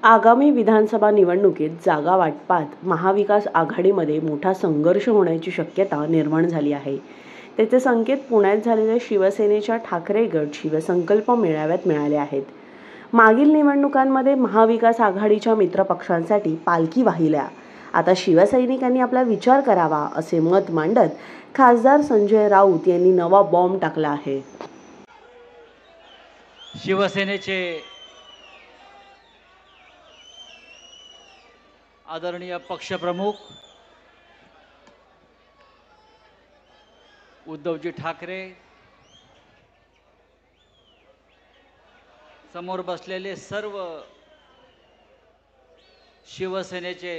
आगामी विधानसभा निवडणुकीत जागा वाटपात महाविकास आघाडीमध्ये मोठा संघर्ष होण्याची शक्यता निर्माण झाली आहे. त्याचे संकेत पुण्यात झालेल्या शिवसेनेच्या ठाकरे गट शिवसंकल्प मेळाव्यात मिळाले आहेत. मागील निवडणुकांमध्ये महाविकास आघाडीच्या मित्रपक्षांसाठी पालखी वाहिल्या. आता शिवसैनिकांनी आपला विचार करावा असे मत मांडत खासदार संजय राऊत यांनी नवा बॉम्ब टाकला आहे. शिवसेनेचे आदरणीय पक्षप्रमुख उद्धवजी ठाकरे, समोर बसलेले सर्व शिवसेनेचे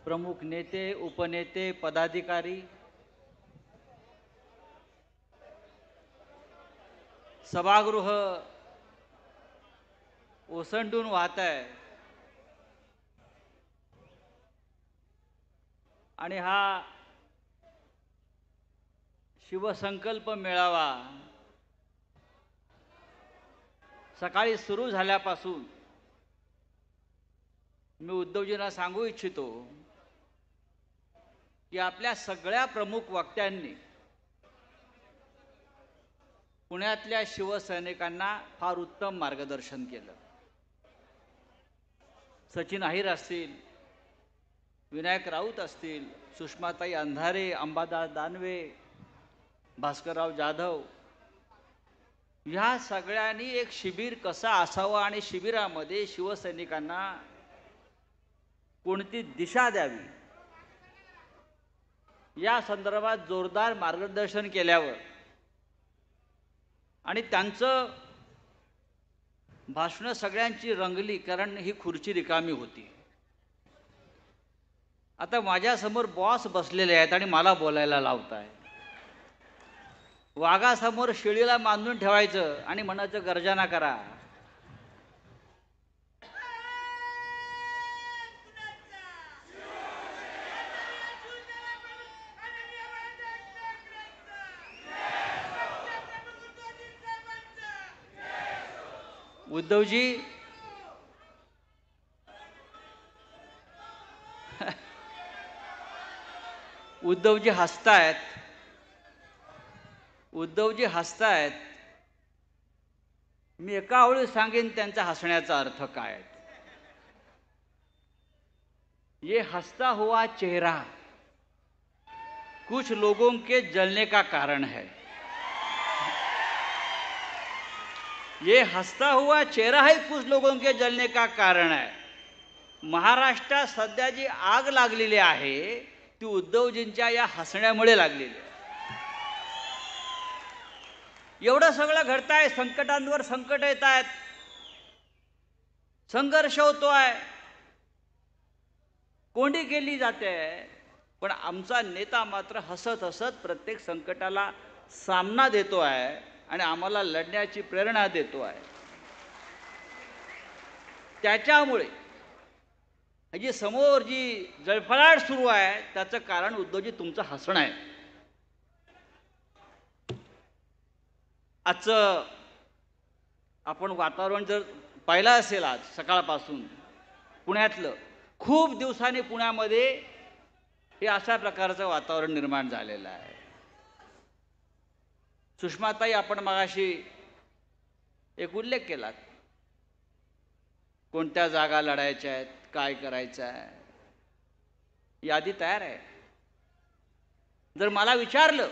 प्रमुख नेते, उपनेते, पदाधिकारी, सभागृह ओसंडून वाहत आहे आणि हा शिवसंकल्प मेळावा सकाळी सुरू झाल्यापासून मी उद्धवजींना सांगू इच्छितो की आपल्या सगळ्या प्रमुख वक्त्यांनी पुण्यातल्या शिवसैनिकांना फार उत्तम मार्गदर्शन केलं. सचिन अहिर असतील, विनायक राऊत असतील, सुषमाताई अंधारे, अंबादास दानवे, भास्करराव जाधव, ह्या सगळ्यांनी एक शिबिर कसा असावं आणि शिबिरामध्ये शिवसैनिकांना कोणती दिशा द्यावी या संदर्भात जोरदार मार्गदर्शन केल्यावर आणि त्यांचं भाषण सगळ्यांची रंगली, कारण ही खुर्ची रिकामी होती. आता माझ्यासमोर बॉस बसलेले आहेत आणि मला बोलायला लावत आहे. वाघासमोर शेळीला बांधून ठेवायचं आणि म्हणायचं गर्जना करा. उद्धवजी उद्धवजी हसतायत. उद्धवजी हसतायत. मी एका वेळी सांगेन त्यांचा हसण्याचा अर्थ काय. ये हंसता हुआ चेहरा कुछ लोगों के जलने का कारण है. ये हंसता हुआ चेहरा है कुछ लोगों के जलने का कारण है. महाराष्ट्रात सध्या जी आग लागलेली आहे ती उद्धवजींच्या या हसण्यामुळे लागलेली आहे. एवढं सगळं घडतंय, संकटांवर संकट येत आहेत, संघर्ष होतोय, कोंडी केली जाते, पण आमचा नेता मात्र हसत हसत प्रत्येक संकटाला सामना देतो आहे आणि आम्हाला लढण्याची प्रेरणा देतो आहे. त्याच्यामुळे जी समोर जी जळफळाट सुरू आहे त्याचं कारण उद्धवजी तुमचं हसणं आहे. आजचं आपण वातावरण जर पाहिलं असेल, आज सकाळपासून पुण्यातलं, खूप दिवसांनी पुण्यामध्ये हे अशा प्रकारचं वातावरण निर्माण झालेलं आहे. सुषमाताई, आपण मगाशी एक उल्लेख केला, कोणत्या जागा लढायच्या आहेत, काय करायचं आहे, यादी तयार आहे. जर मला विचारलं,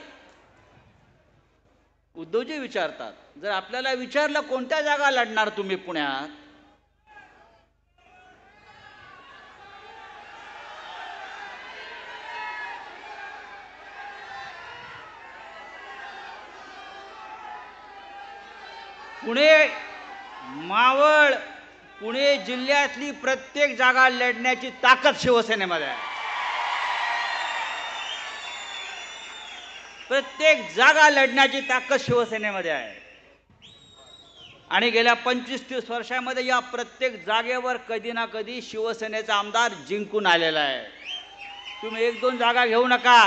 उद्धवजी विचारतात, जर आपल्याला विचारलं कोणत्या जागा लढणार तुम्ही पुण्यात, पुणे, मावळ, पुणे जिल्ह्यातली प्रत्येक जागा लढण्याची ताकद शिवसेनेमध्ये आहे. प्रत्येक जागा लढण्याची ताकद शिवसेनेमध्ये आहे. आणि गेल्या 25-30 वर्षांमध्ये या प्रत्येक जागेवर कधी ना कधी शिवसेनेचा आमदार जिंकून आलेला आहे. तुम्ही 1-2 जागा घेऊ नका.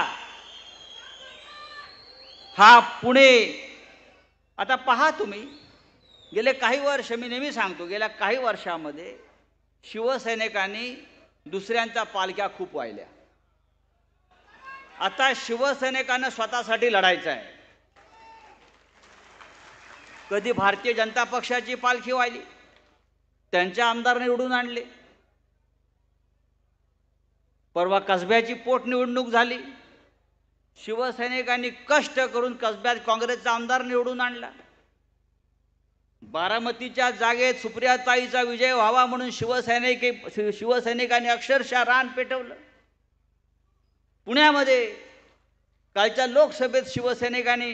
हा पुणे, आता पहा तुम्ही, गेले काही वर्ष, मी नेहमी सांगतो, गेल्या काही वर्षामध्ये शिवसैनिकांनी दुसऱ्यांच्या पालख्या खूप वाहिल्या. आता शिवसैनिकांना स्वतःसाठी लढायचं आहे. कधी भारतीय जनता पक्षाची पालखी वाहिली, त्यांच्या आमदार निवडून आणले. परवा कसब्याची पोटनिवडणूक झाली, शिवसैनिकांनी कष्ट करून कसब्यात काँग्रेसचा आमदार निवडून आणला. बारामतीच्या जागेत सुप्रियाताईचा विजय व्हावा म्हणून शिवसैनिकांनी अक्षरशः रान पेटवलं. पुण्यामध्ये कालच्या लोकसभेत शिवसैनिकांनी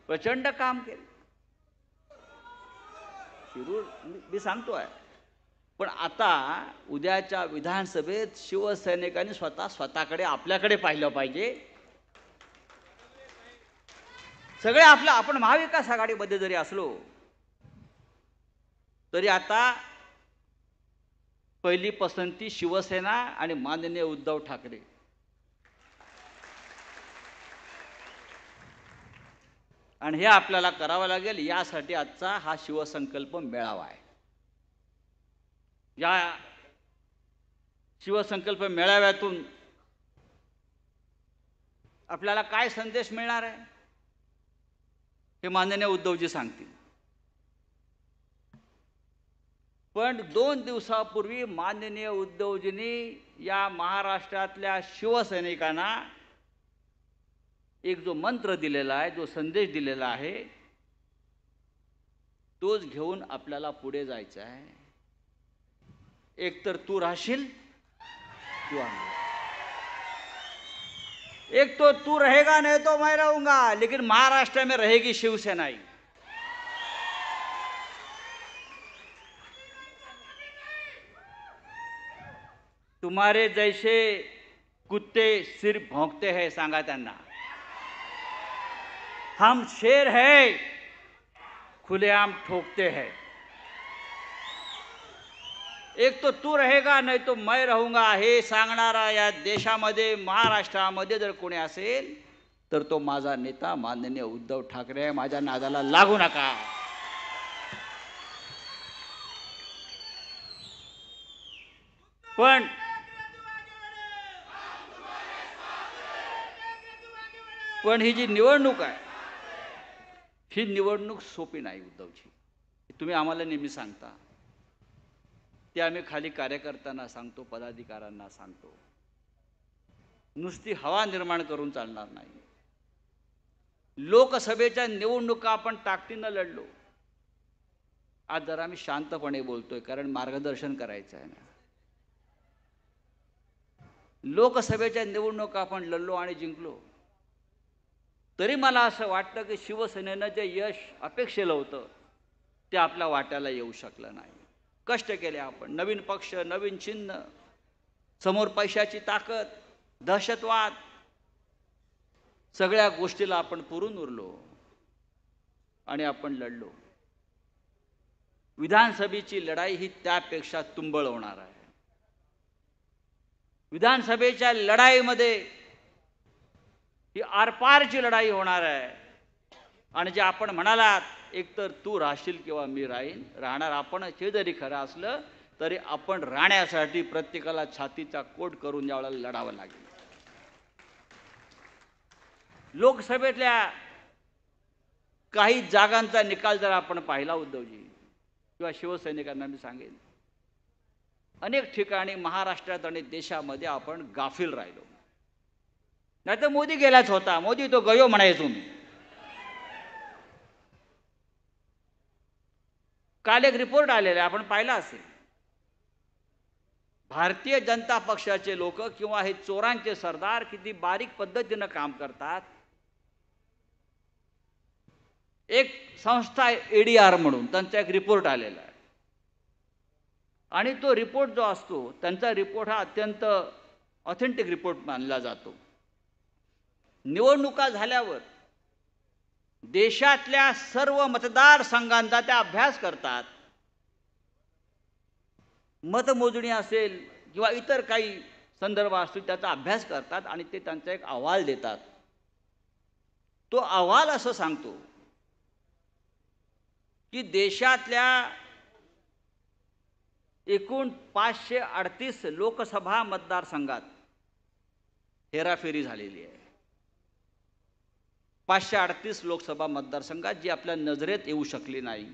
प्रचंड काम केले. शिरूर मी सांगतो आहे, पण आता उद्याच्या विधानसभेत शिवसैनिकांनी स्वतःकडे आपल्याकडे पाहिलं पाहिजे. सगळे आपण महाविकास आघाडीमध्ये जरी असलो तरी आता पहिली पसंती शिवसेना आणि माननीय उद्धव ठाकरे. आणि हे आपल्याला करावं लागेल. यासाठी आजचा हा शिवसंकल्प मेळावा आहे. या शिवसंकल्प मेळाव्यातून आपल्याला काय संदेश मिळणार आहे हे माननीय उद्धवजी सांगतील. पण 2 दिवसापूर्वी माननीय उद्धवजींनी या महाराष्ट्रातल्या शिवसैनिकांना एक जो मंत्र दिलेला आहे, जो संदेश दिलेला आहे, तोच घेऊन आपल्याला पुढे जायचं आहे. एक तर तू राहशील किंवा एक तो तू रहेगा नहीं तो मैं रहूंगा, लेकिन महाराष्ट्र में रहेगी शिवसेना ही. तुम्हारे जैसे कुत्ते सिर्फ भौंकते हैं, सांगा त्यांना. हम शेर है, खुलेआम ठोकते हैं. एक तो तू रहेगा नहीं तो मैं रहूंगा हे सांगणारा या देशामध्ये, महाराष्ट्रामध्ये जर कोणी असेल तर तो माझा नेता माननीय उद्धव ठाकरे आहे. माझ्या नादाला लागू नका. पण ही जी निवडणूक आहे, ही निवडणूक सोपी नाही उद्धवजी. तुम्ही आम्हाला नेहमी सांगता, ते आम्ही खाली कार्यकर्त्यांना सांगतो, पदाधिकाऱ्यांना सांगतो. नुसती हवा निर्माण करून चालणार नाही. लोकसभेच्या निवडणुका आपण ताकदीनं लढलो. आज जरा आम्ही शांतपणे बोलतोय, कारण मार्गदर्शन करायचं आहे ना. लोकसभेच्या निवडणुका आपण लढलो आणि जिंकलो. तरी मला असं वाटतं की शिवसेनेनं जे यश अपेक्षेलं होतं ते आपल्या वाट्याला येऊ शकलं नाही. कष्ट केले आपण, नवीन पक्ष, नवीन चिन्ह, समोर पैशाची ताकद, दहशतवाद, सगळ्या गोष्टीला आपण पुरून उरलो आणि आपण लढलो. विधानसभेची लढाई ही त्यापेक्षा तुंबळ होणार आहे. विधानसभेच्या लढाईमध्ये ही आरपारची लढाई होणार आहे. आणि जे आपण म्हणालात, एकतर तू राहशील किंवा मी राहणार आपण, हे जरी खरं असलं तरी आपण राहण्यासाठी प्रत्येकाला छातीचा कोट करून यावेळेला लढावं लागेल. लोकसभेतल्या काही जागांचा निकाल जर आपण पाहिला उद्धवजी किंवा शिवसैनिकांना मी सांगेन, अनेक ठिकाणी महाराष्ट्रात आणि देशामध्ये आपण गाफील राहिलो. नाही तर मोदी गेलाच होता, मोदी तो गयो म्हणायचो मी. काल एक रिपोर्ट आलेला आपण पाहिला असेल. भारतीय जनता पक्षाचे लोक किंवा हे चोरांचे सरदार किती बारीक पद्धतीनं काम करतात. एक संस्था ADR म्हणून त्यांचा एक रिपोर्ट आलेला आहे. आणि तो रिपोर्ट जो असतो, त्यांचा रिपोर्ट हा अत्यंत ऑथेंटिक रिपोर्ट मानला जातो. निवडणुका झाल्यावर देशातल्या सर्व मतदारसंघांचा त्या अभ्यास करतात. मतमोजणी असेल किंवा इतर काही संदर्भ असतील त्याचा अभ्यास करतात आणि ते त्यांचा एक अहवाल देतात. तो अहवाल असं सांगतो की देशातल्या एकूण 538 लोकसभा मतदारसंघात हेराफेरी झालेली आहे. 538 लोकसभा मतदारसंघात जी आपल्या नजरेत येऊ शकली नाही.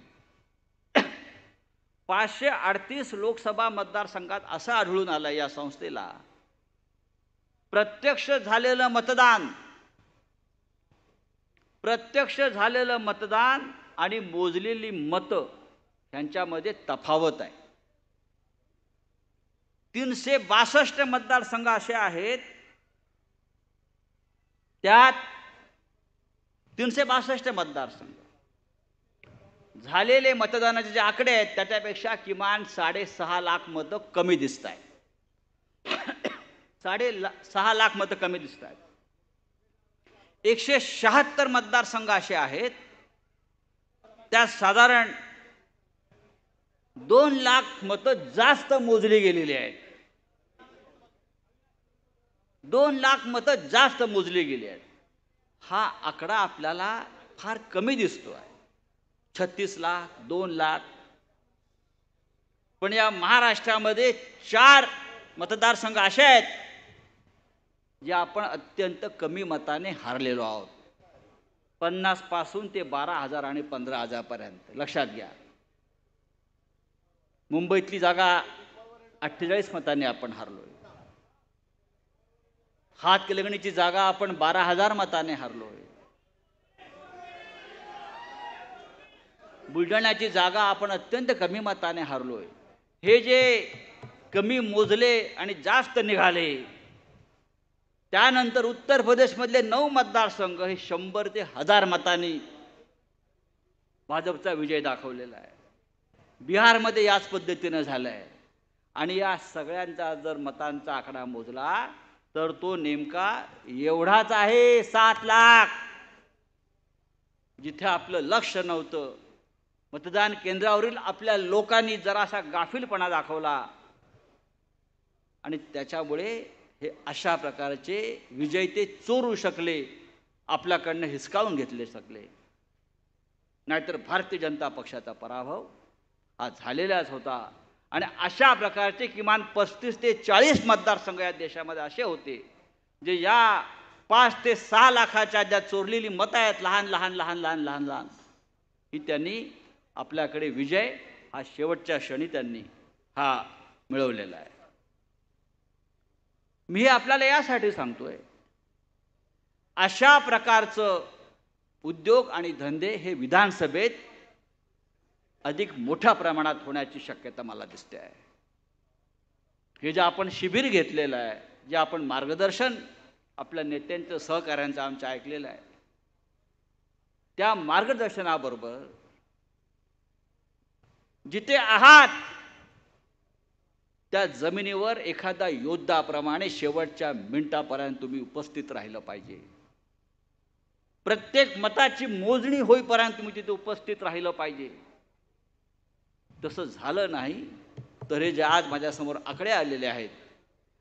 538 लोकसभा मतदारसंघात असं आढळून आलं या संस्थेला, प्रत्यक्ष झालेलं मतदान आणि मोजलेली मतं यांच्यामध्ये तफावत आहे. 362 मतदारसंघ असे आहेत, त्यात 362 मतदारसंघ झालेले मतदानाचे जे आकडे आहेत त्याच्यापेक्षा किमान 6.5 लाख मतं कमी दिसत आहेत. 6.5 लाख मतं कमी दिसत आहेत. 176 मतदारसंघ असे आहेत, त्यात साधारण 2 लाख मतं जास्त मोजली गेलेली आहेत. 2 लाख मतं जास्त मोजली गेली आहेत. हा आकडा आपल्याला फार कमी दिसतो आहे. 36 लाख, 2 लाख. पण या महाराष्ट्रामध्ये 4 मतदारसंघ असे आहेत जे आपण अत्यंत कमी मताने हारलेलो आहोत. 50 पासून ते 12,000 आणि 15,000 पर्यंत. लक्षात घ्या, मुंबईतली जागा 48 मतांनी आपण हारलोय. हातकणंगलेची जागा आपण 12,000 मताने हारलोय. बुलढाण्याची जागा आपण अत्यंत कमी मताने हारलोय. हे जे कमी मोजले आणि जास्त निघाले, त्यानंतर उत्तर प्रदेशमधले 9 मतदारसंघ हे 100 ते 1000 मतांनी भाजपचा विजय दाखवलेला आहे. बिहारमध्ये याच पद्धतीनं झालं आहे. आणि या सगळ्यांचा जर मतांचा आकडा मोजला तर तो नेमका एवढाच आहे, 7 लाख. जिथे आपलं लक्ष नव्हतं, मतदान केंद्रावरील आपल्या लोकांनी जरासा गाफीलपणा दाखवला आणि त्याच्यामुळे हे अशा प्रकारचे विजय ते चोरू शकले, आपल्याकडनं हिसकावून घेतले शकले. नाहीतर भारतीय जनता पक्षाचा पराभव हा झालेलाच होता. आणि अशा प्रकारचे किमान 35 ते 40 मतदारसंघ या देशामध्ये असे होते जे या 5 ते 6 लाखाच्या ज्या चोरलेली मतं आहेत, लहान लहान ही त्यांनी आपल्याकडे विजय हा शेवटच्या क्षणी त्यांनी हा मिळवलेला आहे. मी हे आपल्याला यासाठी सांगतोय, अशा प्रकारचं उद्योग आणि धंदे हे विधानसभेत अधिक मोठ्या प्रमाणात होण्याची शक्यता मला दिसते आहे. हे जे आपण शिबिर घेतलेलं आहे, जे आपण मार्गदर्शन आपल्या नेत्यांचं सहकाऱ्यांचं आमचं ऐकलेलं आहे, त्या मार्गदर्शनाबरोबर जिथे आहात त्या जमिनीवर एखादा योद्धाप्रमाणे शेवटच्या मिनिटापर्यंत तुम्ही उपस्थित राहिलं पाहिजे. प्रत्येक मताची मोजणी होईपर्यंत तुम्ही तिथे उपस्थित राहिलं पाहिजे. तसं झालं नाही तर हे जे आज माझ्यासमोर आकडे आलेले आहेत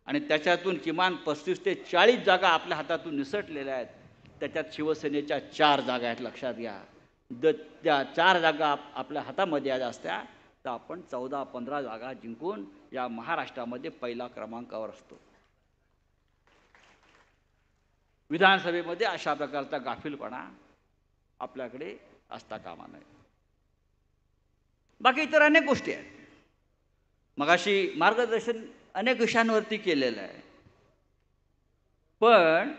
आणि त्याच्यातून किमान 35 ते 40 जागा आपल्या हातातून निसटलेल्या आहेत, त्याच्यात शिवसेनेच्या 4 जागा आहेत. लक्षात घ्या, त्या 4 जागा आपल्या हातामध्ये आल्या असत्या तर आपण 14-15 जागा जिंकून या महाराष्ट्रामध्ये पहिला क्रमांकावर असतो. विधानसभेमध्ये अशा प्रकारचा गाफीलपणा आपल्याकडे असता कामा नये. बाकी इतर अनेक गोष्टी आहेत. मगाशी मार्गदर्शन अनेक विषयांवरती केलेलं आहे, पण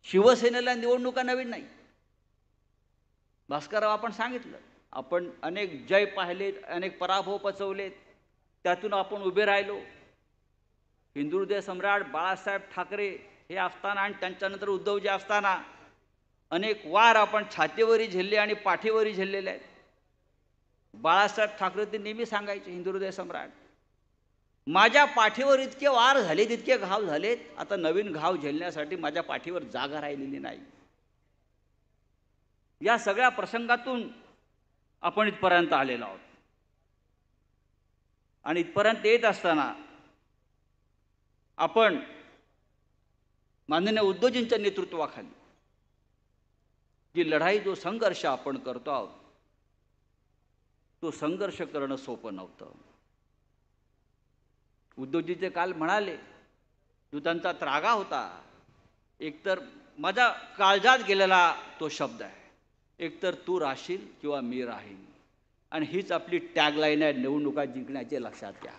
शिवसेनेला निवडणुका नवीन नाही. भास्करराव आपण सांगितलं, आपण अनेक जय पाहिलेत, अनेक पराभव पचवलेत, त्यातून आपण उभे राहिलो. हिंदुहृदय सम्राट बाळासाहेब ठाकरे हे असताना आणि त्यांच्यानंतर उद्धवजी असताना अनेक वार आपण छातीवरही झेलले आणि पाठीवरही झेललेले आहेत. बाळासाहेब ठाकरे ते नेहमी सांगायचे, हिंदुहृदय सम्राट, माझ्या पाठीवर इतके वार झालेत, इतके घाव झालेत, आता नवीन घाव झेलण्यासाठी माझ्या पाठीवर जागा राहिलेली नाही. या सगळ्या प्रसंगातून आपण इथपर्यंत आलेलो आहोत. आणि इथपर्यंत येत असताना आपण माननीय उद्धवजींच्या नेतृत्वाखाली जी लढाई, जो संघर्ष आपण करतो आहोत, तो संघर्ष करणं सोपं नव्हतं. उद्धवजीचे काल म्हणाले, जो त्यांचा त्रागा होता, एकतर माझ्या काळजात गेलेला तो शब्द आहे, एकतर तू राहशील किंवा मी राहीन. आणि हीच आपली टॅगलाईन आहे निवडणुका जिंकण्याचे, लक्षात घ्या.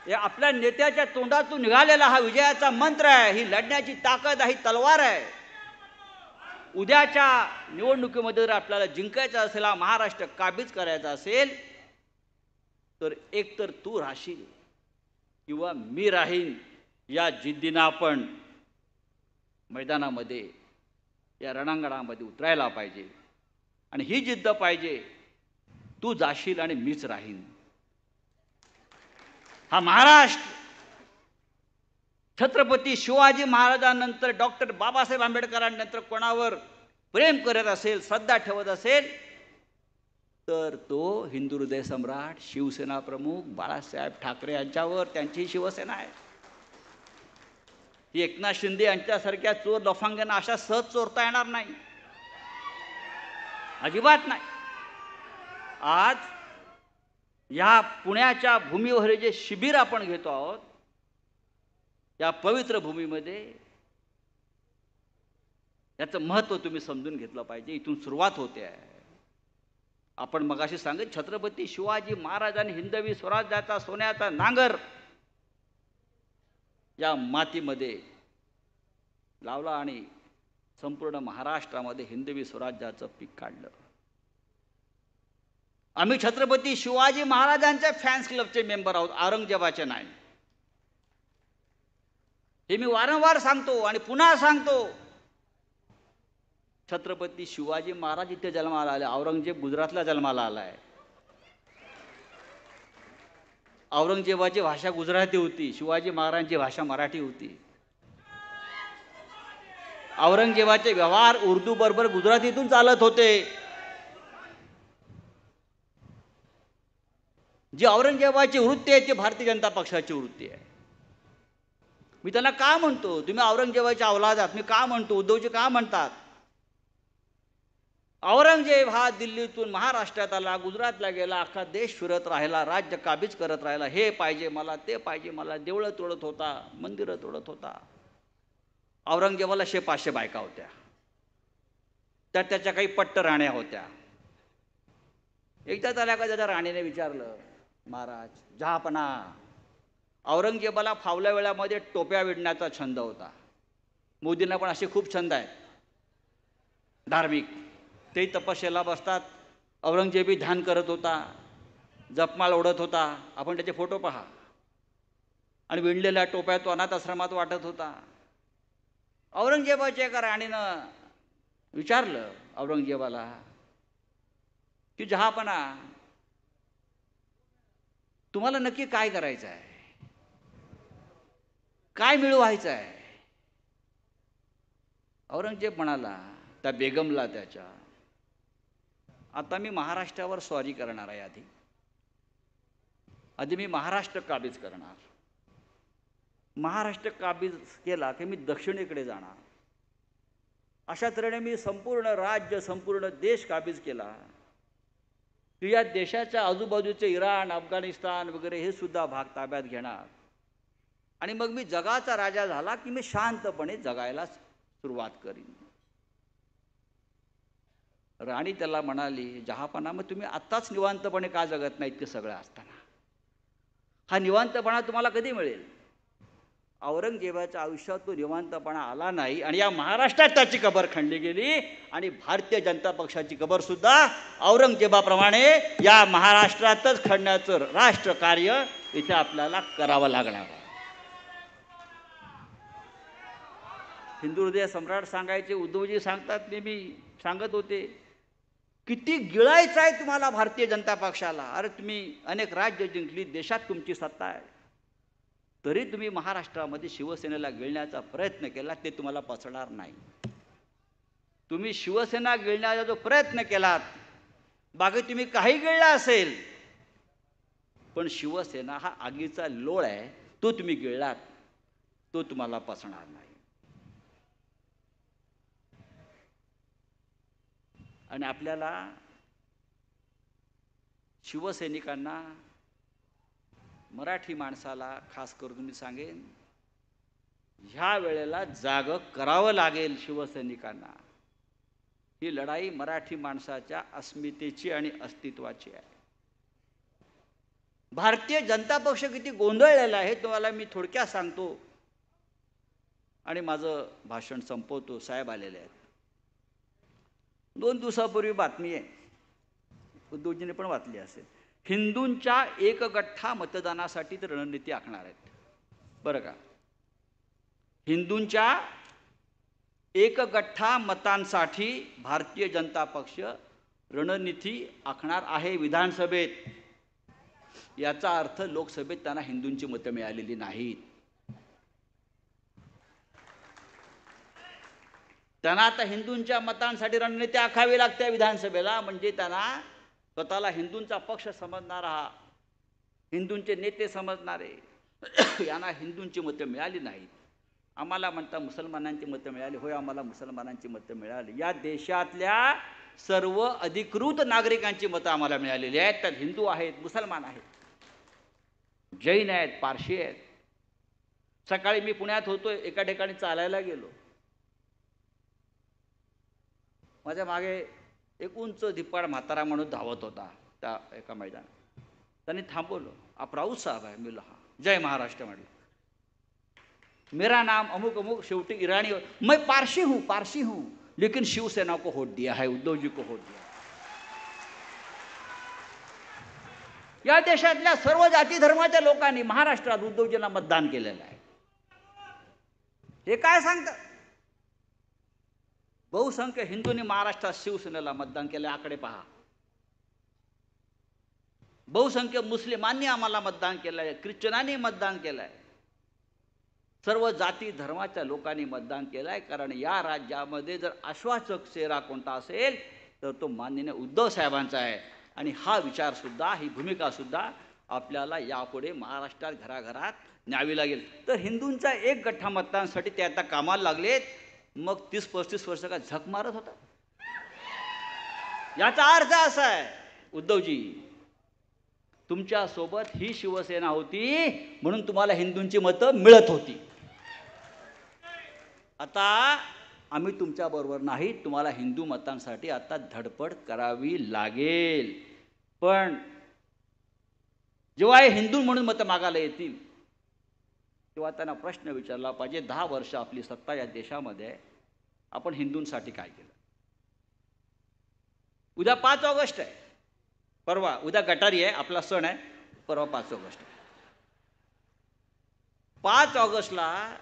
हे आपल्या नेत्याच्या तोंडातून निघालेला हा विजयाचा मंत्र आहे, ही लढण्याची ताकद आहे, ही तलवार आहे. उद्याच्या निवडणुकीमध्ये जर आपल्याला जिंकायचं असेल, हा महाराष्ट्र काबीज करायचा असेल, तर एकतर तू राहशील किंवा मी राहीन या जिद्दीनं आपण मैदानामध्ये, या रणांगणामध्ये उतरायला पाहिजे. आणि ही जिद्द पाहिजे, तू जाशील आणि मीच राहीन. हा महाराष्ट्र छत्रपती शिवाजी महाराजांनंतर, डॉक्टर बाबासाहेब आंबेडकरांनंतर कोणावर प्रेम करत असेल, श्रद्धा ठेवत असेल, तर तो हिंदू हृदय सम्राट शिवसेना प्रमुख बाळासाहेब ठाकरे यांच्यावर, त्यांची शिवसेना आहे. ही एकनाथ शिंदे यांच्यासारख्या चोर लफंग्यांना अशा सहज चोरता येणार नाही, अजिबात नाही. आज या पुण्याच्या भूमीवर जे शिबिर आपण घेतो आहोत, या पवित्र भूमीमध्ये याचं महत्त्व तुम्ही समजून घेतलं पाहिजे. इथून सुरुवात होते आहे. आपण मगाशी सांगितलं, छत्रपती शिवाजी महाराजांनी हिंदवी स्वराज्याचा सोन्याचा नांगर या मातीमध्ये लावला आणि संपूर्ण महाराष्ट्रामध्ये हिंदवी स्वराज्याचं पीक काढलं. आम्ही छत्रपती शिवाजी महाराजांच्या फॅन्स क्लबचे मेंबर आहोत, औरंगजेबाचे नाही. हे मी वारंवार सांगतो आणि पुन्हा सांगतो. छत्रपती शिवाजी महाराज इथे जन्माला आले, औरंगजेब गुजरातला जन्माला आलाय. औरंगजेबाची भाषा गुजराती होती, शिवाजी महाराजांची भाषा मराठी होती. औरंगजेबाचे व्यवहार उर्दू बरोबर गुजरातीतून चालत होते. जी औरंगजेबाची वृत्ती आहे ती भारतीय जनता पक्षाची वृत्ती आहे. मी त्यांना का म्हणतो तुम्ही औरंगजेबाच्या औलाद आहात, मी का म्हणतो, उद्धवजी का म्हणतात? औरंगजेब हा दिल्लीतून महाराष्ट्रात आला, गुजरातला गेला, अख्खा देश फिरत राहिला, राज्य काबीज करत राहिला. हे पाहिजे मला, ते पाहिजे मला, देवळं तोडत होता, मंदिरं तोडत होता. औरंगजेबाला 500 बायका होत्या, त्याच्या काही पट्ट राण्या होत्या. एकदा त्याला का त्याच्या राणीने विचारलं, महाराज जहापना, औरंगजेबाला फावल्या वेळामध्ये टोप्या विणण्याचा छंद होता. मोदींना पण असे खूप छंद आहेत धार्मिक. तेही तपस्येला बसतात. औरंगजेबी ध्यान करत होता, जपमाळ ओढत होता. आपण त्याचे फोटो पहा. आणि विणलेल्या टोप्या तो अनाथ आश्रमात वाटत होता. औरंगजेबाच्या एका राणीनं विचारलं औरंगजेबाला की जहापना, तुम्हाला नक्की काय करायचं आहे, काय मिळवायचं आहे? औरंगजेब म्हणाला त्या बेगमला त्याच्या, आता मी महाराष्ट्रावर स्वारी करणार आहे. आधी मी महाराष्ट्र काबीज करणार. महाराष्ट्र काबीज केला की मी दक्षिणेकडे जाणार. अशा तऱ्हेने मी संपूर्ण राज्य, संपूर्ण देश काबीज केला की या देशाच्या आजूबाजूचे इराण, अफगाणिस्तान वगैरे हे सुद्धा भाग ताब्यात घेणार. आणि मग मी जगाचा राजा झाला की मी शांतपणे जगायला सुरुवात करीन. राणी त्याला म्हणाली, जहापना, मग तुम्ही आत्ताच निवांतपणे का जगत नाहीत ते सगळं असताना? हा निवांतपणा तुम्हाला कधी मिळेल? औरंगजेबाच्या आयुष्यात तो निवांतपणा आला नाही आणि या महाराष्ट्रात त्याची कबर खणली गेली. आणि भारतीय जनता पक्षाची कबर सुद्धा औरंगजेबाप्रमाणे या महाराष्ट्रातच खणण्याचं राष्ट्रकार्य इथे आपल्याला करावं लागणार आहे. हिंदू हृदय सम्राट सांगायचे, उद्धवजी सांगतात, नेहमी सांगत होते, किती गिळायचं आहे तुम्हाला भारतीय जनता पक्षाला. अरे तुम्ही अनेक राज्य जिंकली, देशात तुमची सत्ता आहे, तरी तुम्ही महाराष्ट्रामध्ये शिवसेनेला गिळण्याचा प्रयत्न केला, ते तुम्हाला पचणार नाही. तुम्ही शिवसेना गिळण्याचा जो प्रयत्न केलात, बाकी तुम्ही काही गिळला असेल, पण शिवसेना हा आगीचा लोळ आहे, तो तुम्ही गिळलात, तो तुम्हाला पचणार नाही. आणि आपल्याला शिवसैनिकांना, मराठी माणसाला खास करून मी सांगेन, ह्या वेळेला जागं करावं लागेल शिवसैनिकांना. ही लढाई मराठी माणसाच्या अस्मितेची आणि अस्तित्वाची आहे. भारतीय जनता पक्ष किती गोंधळलेला आहे तुम्हाला मी थोडक्यात सांगतो आणि माझं भाषण संपवतो. साहेब आलेले आहेत. 2 दिवसापूर्वी बातमी आहे, उद्धवजीने पण वाचली असेल. हिंदूंच्या एकगठ्ठा मतदानासाठी तर रणनीती आखणार आहेत. बरं का, हिंदूंच्या एकगठ्ठा मतांसाठी भारतीय जनता पक्ष रणनीती आखणार आहे विधानसभेत. याचा अर्थ लोकसभेत त्यांना हिंदूंची मतं मिळालेली नाहीत. त्यांना आता हिंदूंच्या मतांसाठी रणनीती आखावी लागते विधानसभेला. म्हणजे त्यांना स्वतःला हिंदूंचा पक्ष समजणारा, हिंदूंचे नेते समजणारे यांना हिंदूंची मतं मिळाली नाहीत. आम्हाला म्हणता मुसलमानांची मतं मिळाली. होय, आम्हाला मुसलमानांची मतं मिळाली. या देशातल्या सर्व अधिकृत नागरिकांची मतं आम्हाला मिळालेली आहेत. त्यात हिंदू आहेत, मुसलमान आहेत, जैन आहेत, पारशी आहेत. सकाळी मी पुण्यात होतो, एका ठिकाणी चालायला गेलो. माझ्या मागे एक उंच धिप्पाड म्हातारा म्हणून धावत होता त्या एका मैदानात. त्यांनी थांबवलं. आप राऊत साहब आहे? मी हा, जय महाराष्ट्र म्हटलं. मेरा नाम अमुक अमुक, शेवटी ईरानी. मैं पारसी हूँ लेकिन शिवसेना को वोट दिया है, उद्धव जी को वोट दिया. या देशातल्या सर्व जाती धर्माच्या लोकांनी महाराष्ट्रात उद्धवजींना मतदान केलेलं आहे. हे काय सांगतं? बहुसंख्य हिंदूंनी महाराष्ट्रात शिवसेनेला मतदान केलं. आकडे पहा. बहुसंख्य मुस्लिमांनी आम्हाला मतदान केलं आहे, ख्रिश्चनांनी मतदान केलं आहे. सर्व जाती धर्माच्या लोकांनी मतदान केलं आहे. कारण या राज्यामध्ये जर आश्वासक चेहरा कोणता असेल तर तो माननीय उद्धव साहेबांचा आहे. आणि हा विचारसुद्धा, ही भूमिकासुद्धा आपल्याला यापुढे महाराष्ट्रात घराघरात न्यावी लागेल. तर हिंदूंचा एक गठ्ठा मतदानासाठी ते आता कामाला लागलेत. मग 30-35 वर्ष का झक मारत होता? याचा अर्थ असा आहे, उद्धवजी तुमच्या सोबत ही शिवसेना होती म्हणून तुम्हाला हिंदूंची मतं मिळत होती. आता आम्ही तुमच्या बरोबर नाही. तुम्हाला हिंदू मतांसाठी आता धडपड करावी लागेल. पण जेव्हा हे हिंदू म्हणून मतं मागायला येतील तेव्हा त्यांना प्रश्न विचारला पाहिजे, 10 वर्ष आपली सत्ता या देशामध्ये आपण हिंदूंसाठी काय केलं? उद्या 5 ऑगस्ट आहे, परवा उद्या गटारी आहे, आपला सण आहे, परवा 5 ऑगस्ट आहे. 5 ऑगस्टला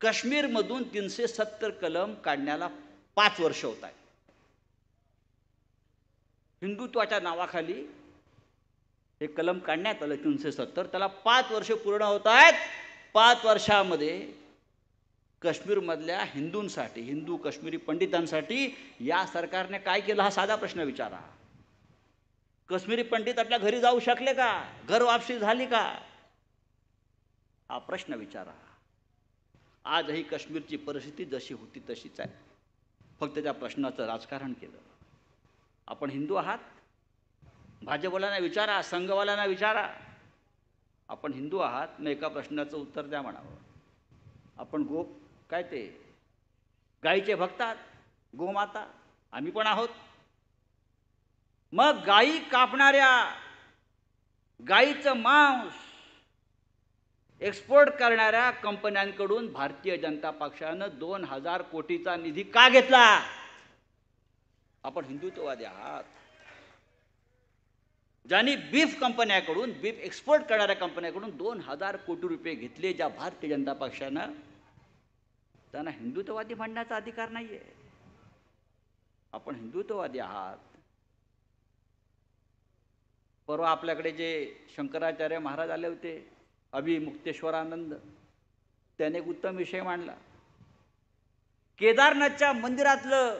काश्मीरमधून 370 कलम काढण्याला 5 वर्ष होत आहेत. हिंदुत्वाच्या नावाखाली हे कलम काढण्यात आलं 370, त्याला 5 वर्ष पूर्ण होत आहेत. 5 वर्षामध्ये काश्मीरमधल्या हिंदूंसाठी, हिंदू काश्मीरी पंडितांसाठी या सरकारने काय केलं हा साधा प्रश्न विचारा. काश्मीरी पंडित आपल्या घरी जाऊ शकले का? घर वापसी झाली का? हा प्रश्न विचारा. आजही काश्मीरची परिस्थिती जशी होती तशीच आहे. फक्त त्या प्रश्नाचं राजकारण केलं. आपण हिंदू आहात? भाजपवाल्यांना विचारा, संघवाल्यांना विचारा, आपण हिंदू आहात? मग एका प्रश्नाचं उत्तर द्या म्हणावं. आपण काय ते गायीचे भक्त आहात? गोमाता? आम्ही पण आहोत. मग गायी कापणाऱ्या, गायीचं मांस एक्सपोर्ट करणाऱ्या कंपन्यांकडून भारतीय जनता पक्षानं 2000 कोटीचा निधी का घेतला? आपण हिंदुत्ववादी आहात. ज्यांनी बीफ कंपन्याकडून, बीफ एक्सपोर्ट करणाऱ्या कंपन्याकडून 2000 कोटी रुपये घेतले ज्या भारतीय जनता पक्षानं, त्यांना हिंदुत्ववादी म्हणण्याचा अधिकार नाहीये. आपण हिंदुत्ववादी आहात. परवा आपल्याकडे जे शंकराचार्य महाराज आले होते, अभिमुक्तेश्वरानंद, त्याने एक उत्तम विषय मांडला. केदारनाथच्या मंदिरातलं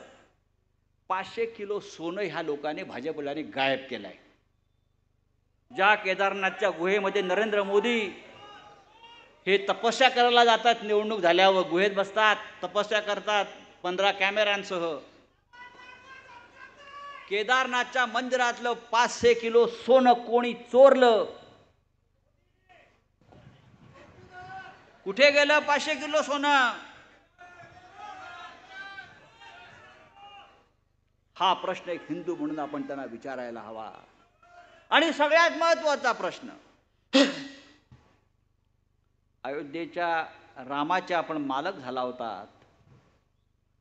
500 किलो सोनं ह्या लोकांनी, भाजपवाल्यांनी गायब केलंय. ज्या केदारनाथच्या गुहेमध्ये नरेंद्र मोदी हे तपस्या करायला जातात, निवडणूक झाल्यावर गुहेत बसतात, तपस्या करतात 15 कॅमेऱ्यांसह. केदारनाथच्या मंदिरातलं 500 किलो सोनं कोणी चोरलं? कुठे गेलं 500 किलो सोनं? हा प्रश्न एक हिंदू म्हणून आपण त्यांना विचारायला हवा. आणि सगळ्यात महत्वाचा प्रश्न, अयोध्येच्या रामाचे आपण मालक झाला होतात,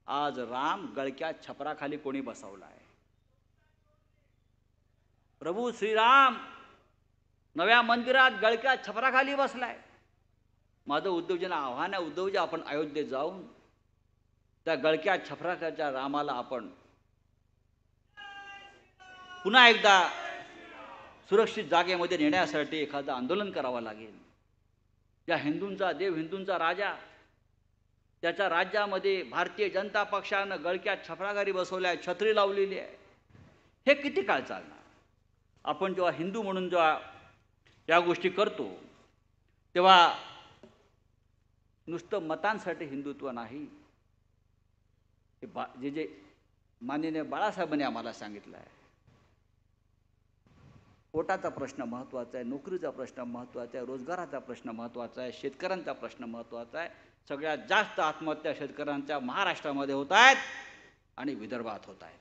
आज राम गळक्या छपराखाली कोणी बसवलाय? प्रभू श्रीराम नव्या मंदिरात गळक्या छपराखाली बसलाय. माझं उद्धवजींना आव्हान आहे, उद्धवजी आपण अयोध्येत जाऊन त्या गळक्या छपराखालच्या रामाला आपण पुन्हा एकदा सुरक्षित जागेमध्ये नेण्यासाठी एखादं आंदोलन करावं लागेल. या हिंदूंचा देव, हिंदूंचा राजा, त्याच्या राज्यामध्ये भारतीय जनता पक्षानं गळक्यात छपराखाली बसवल्या आहे, छत्री लावलेली आहे. हे किती काळ चालणार? आपण जेव्हा हिंदू म्हणून जेव्हा या गोष्टी करतो तेव्हा नुसतं मतांसाठी हिंदुत्व नाही, हे जे माननीय बाळासाहेबांनी आम्हाला सांगितलं आहे, पोटाचा प्रश्न महत्त्वाचा आहे, नोकरीचा प्रश्न महत्त्वाचा आहे, रोजगाराचा प्रश्न महत्त्वाचा आहे, शेतकऱ्यांचा प्रश्न महत्त्वाचा आहे. सगळ्यात जास्त आत्महत्या शेतकऱ्यांच्या महाराष्ट्रामध्ये होत आहेत आणि विदर्भात होत आहेत.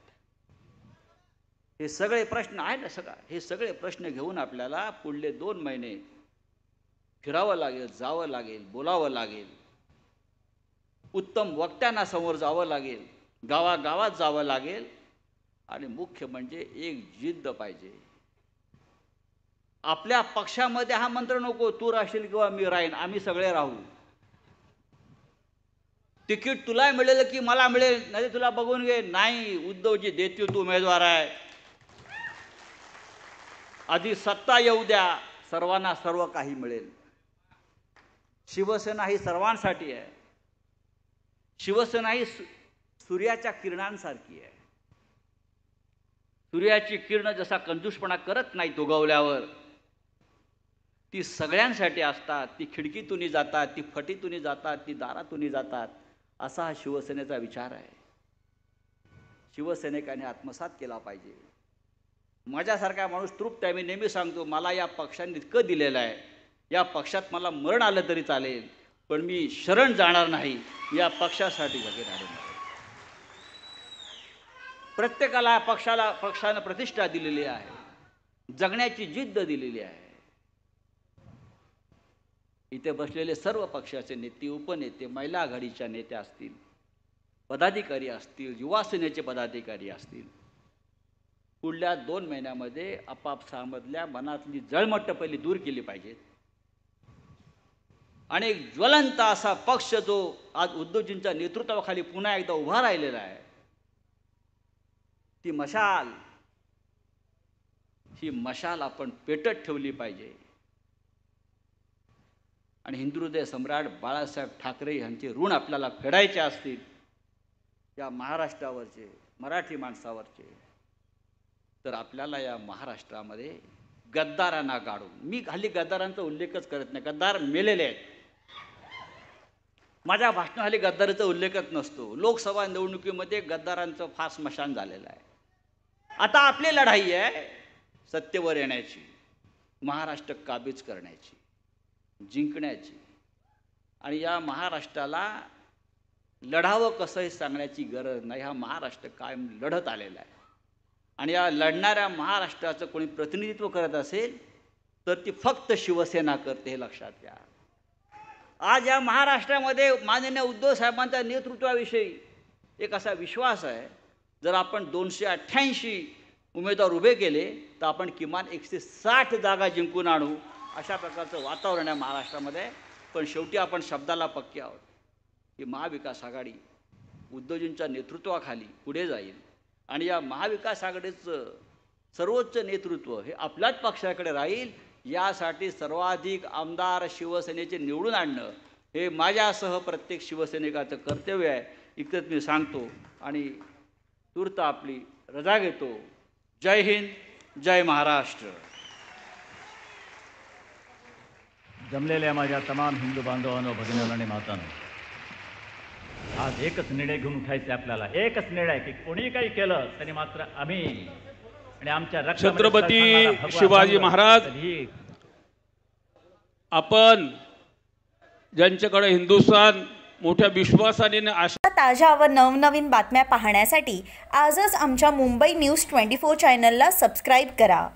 हे सगळे प्रश्न आहे ना, हे सगळे प्रश्न घेऊन आपल्याला पुढले 2 महिने फिरावं लागेल, जावं लागेल, बोलावं लागेल, उत्तम वक्त्यांना समोर जावं लागेल, गावागावात जावं लागेल. आणि मुख्य म्हणजे एक जिद्द पाहिजे. आपल्या पक्षामध्ये हा मंत्र नको, तू राहशील किंवा मी राहीन, आम्ही सगळे राहू. तिकीट तुला मिळेल की मला मिळेल, नाही तुला बघून घे. नाही, उद्धवजी देतील, तू उमेदवार आहे, आधी सत्ता येऊ द्या, सर्वांना सर्व काही मिळेल. शिवसेना ही सर्वांसाठी आहे. शिवसेना ही सूर्याच्या किरणांसारखी आहे. सूर्याची किरण जसा कंजूसपणा करत नाही उगवल्यावर, ती सगळ्यांसाठी असतात. ती खिडकीतून जातात, ती फटीतून जातात, ती दारातून जातात. असा हा शिवसेनेचा विचार आहे. शिवसैनिकांनी आत्मसात केला पाहिजे. माझ्यासारखा माणूस तृप्त आहे. मी नेहमी सांगतो, मला या पक्षाने इतकं दिलेलं आहे, या पक्षात मला मरण आलं तरी चालेल, पण मी शरण जाणार नाही, या पक्षासाठी जगे राहणार नाही. प्रत्येकाला पक्षानं प्रतिष्ठा दिलेली आहे, जगण्याची जिद्द दिलेली आहे. इथे बसलेले सर्व पक्षाचे नेते, उपनेते, महिला आघाडीच्या नेत्या असतील, पदाधिकारी असतील, युवा सेनेचे पदाधिकारी असतील, पुढल्या 2 महिन्यामध्ये आपापसामधल्या मनातली जळमट्ट पहिली दूर केली पाहिजेत. आणि एक ज्वलंत असा पक्ष जो आज उद्धवजींच्या नेतृत्वाखाली पुन्हा एकदा उभा राहिलेला आहे, ती मशाल आपण पेटत ठेवली पाहिजे. आणि हिंदुहृदय सम्राट बाळासाहेब ठाकरे यांचे ऋण आपल्याला फेडायचे असतील या महाराष्ट्रावरचे, मराठी माणसावरचे, तर आपल्याला या महाराष्ट्रामध्ये गद्दारांना गाडून, मी हल्ली गद्दारांचा उल्लेखच करत नाही, गद्दार मेलेले आहेत. माझ्या भाषणाखाली गद्दारीचा उल्लेखच नसतो. लोकसभा निवडणुकीमध्ये गद्दारांचं फार स्मशान झालेलं आहे. आता आपली लढाई आहे सत्तेवर येण्याची, महाराष्ट्र काबीज करण्याची, जिंकण्याची. आणि या महाराष्ट्राला लढावं कसं हे सांगण्याची गरज नाही. हा महाराष्ट्र कायम लढत आलेला आहे. आणि या लढणाऱ्या महाराष्ट्राचं कोणी प्रतिनिधित्व करत असेल तर ती फक्त शिवसेना करते, हे लक्षात घ्या. आज या महाराष्ट्रामध्ये माननीय उद्धव साहेबांच्या नेतृत्वाविषयी एक असा विश्वास आहे, जर आपण 288 उमेदवार उभे केले तर आपण किमान 160 जागा जिंकून आणू, अशा प्रकारचं वातावरण आहे महाराष्ट्रामध्ये. पण शेवटी आपण शब्दाला पक्के आहोत की महाविकास आघाडी उद्धवजींच्या नेतृत्वाखाली पुढे जाईल. आणि या महाविकास आघाडीचं सर्वोच्च नेतृत्व हे आपल्याच पक्षाकडे राहील. यासाठी सर्वाधिक आमदार शिवसेनेचे निवडून आणणं हे माझ्यासह प्रत्येक शिवसैनिकाचं कर्तव्य आहे. इतकंच मी सांगतो आणि तूर्त आपली रजा घेतो. जय हिंद, जय महाराष्ट्र. जमलेल्या माझ्या तमाम हिंदू बांधवांनो, भगिनींनो आणि मातांनो, आज एकच निर्णय घेऊन उठायचे आपल्याला, एकच निर्णय की कोणी काही केलं तरी मात्र आम्ही आणि आमच्या छत्रपती शिवाजी महाराज आपण ज्यांच्याकडे हिंदुस्थान मोठ्या विश्वासाने ताज्या व नवनवीन बातम्या पाहण्यासाठी आजच आमच्या मुंबई न्यूज 24 चॅनलला सबस्क्राईब करा.